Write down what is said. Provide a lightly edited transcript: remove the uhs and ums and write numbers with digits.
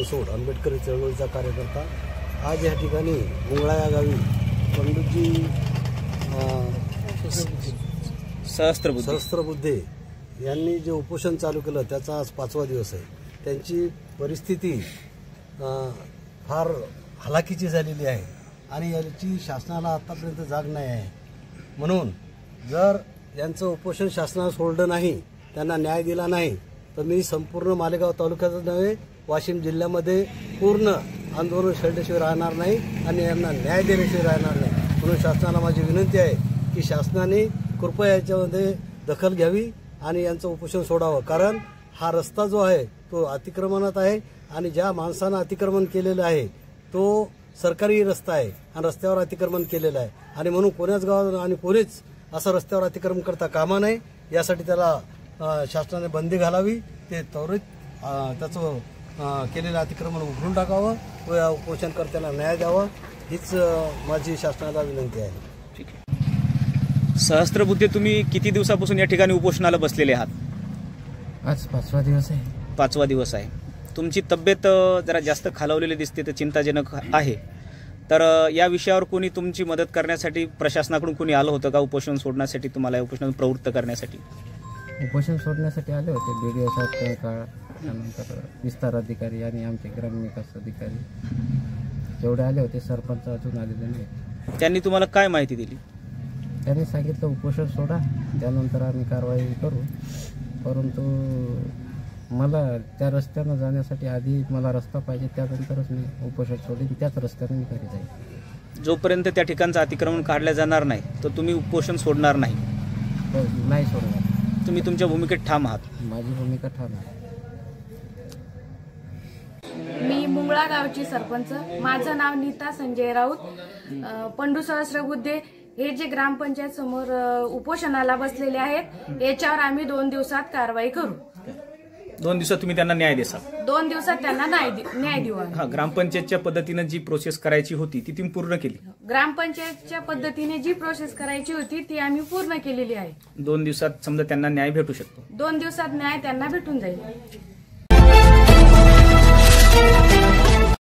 बनसोड आंबेडकरी चळवळीचा कार्यकर्ता आज या ठिकाणी मुंगळा या गावी पंडितजी सहस्त्रबुद्धे यांनी जे उपोषण चालू केलं त्याचा आज 5वा दिवस आहे। त्यांची परिस्थिती फार हलाखीची झालेली आहे आणि याची शासनाला आतापर्यंत जाग नाही आहे। म्हणून जर यांचं उपोषण शासनाने सोडलं नाही, त्यांना न्याय दिला नाही, तर मी संपूर्ण मालेगाव तालुक्यातच नव्हे वाशिम जिल्ह्यामध्ये पूर्ण आंदोलन छेडल्याशिवाय राहणार नाही आणि यांना न्याय दिल्याशिवाय राहणार नाही। म्हणून शासनाला माझी विनंती आहे की शासनाने कृपया याच्यामध्ये दखल घ्यावी आणि यांचं उपोषण सोडावं। कारण हा रस्ता जो आहे तो अतिक्रमणात आहे आणि ज्या माणसानं अतिक्रमण केलेलं आहे तो सरकारी रस्ता आहे आणि रस्त्यावर अतिक्रमण केलेलं आहे आणि म्हणून कोण्याच गावात आणि कोणीच असं रस्त्यावर अतिक्रमण करता कामा नये। यासाठी त्याला शासनाने बंदी घालावी, ते त्वरित त्याचं केलेलं अतिक्रमण उघडून टाकावं व या उपोषणकर्त्यांना न्याय द्यावा, हीच माझी शासनाला विनंती आहे। ठीक आहे। सहस्त्रबुद्धे, तुम्ही किती दिवसापासून या ठिकाणी उपोषणाला बसलेले आहात? आज 5वा दिवस आहे। 5वा दिवस आहे। तुमची तब्येत जरा जास्त खालावलेली दिसते, तर चिंताजनक आहे। तर या विषयावर कोणी तुमची मदत करण्यासाठी प्रशासनाकडून कोणी आलं होतं का उपोषण सोडण्यासाठी, तुम्हाला या उपोषणात प्रवृत्त करण्यासाठी? उपोषण सोडण्यासाठी आले होते BDO साहेब काळ, त्यानंतर विस्तार अधिकारी आणि आमचे ग्रामविकास अधिकारी जेवढे आले होते, सरपंच अजून आलेले नाही। त्यांनी तुम्हाला काय माहिती दिली? त्यांनी सांगितलं उपोषण सोडा, त्यानंतर आम्ही कारवाई करू। परंतु मला त्या रस्त्यानं जाण्यासाठी आधी मला रस्ता पाहिजे, त्यानंतरच मी उपोषण सोडीन, त्याच रस्त्याने मी घरी जाईल। जोपर्यंत त्या ठिकाणचं अतिक्रमण काढलं जाणार नाही तर तुम्ही उपोषण सोडणार नाही? नाही सोडणार। तुम्ही तुमच्या भूमिकेत ठाम आहात? माझी भूमिका ठाम आहे। मी मुंगळा गावची सरपंच, माझं नाव नीता संजय राऊत। पंडू सहस्त्रबुद्धे हे जे ग्रामपंचायत समोर उपोषणाला बसलेले आहेत, याच्यावर आम्ही 2 दिवसात कारवाई करू। 2 दिवसात तुम्ही त्यांना न्याय देसाल? 2 दिवसात त्यांना न्याय देऊ। हा, ग्रामपंचायतच्या पद्धतीने जी प्रोसेस करायची होती ती तुम्ही पूर्ण केली? ग्रामपंचायतच्या पद्धतीने जी प्रोसेस करायची होती ती आम्ही पूर्ण केलेली आहे। 2 दिवसात समजा त्यांना न्याय भेटू शकतो? 2 दिवसात न्याय त्यांना भेटून जाईल।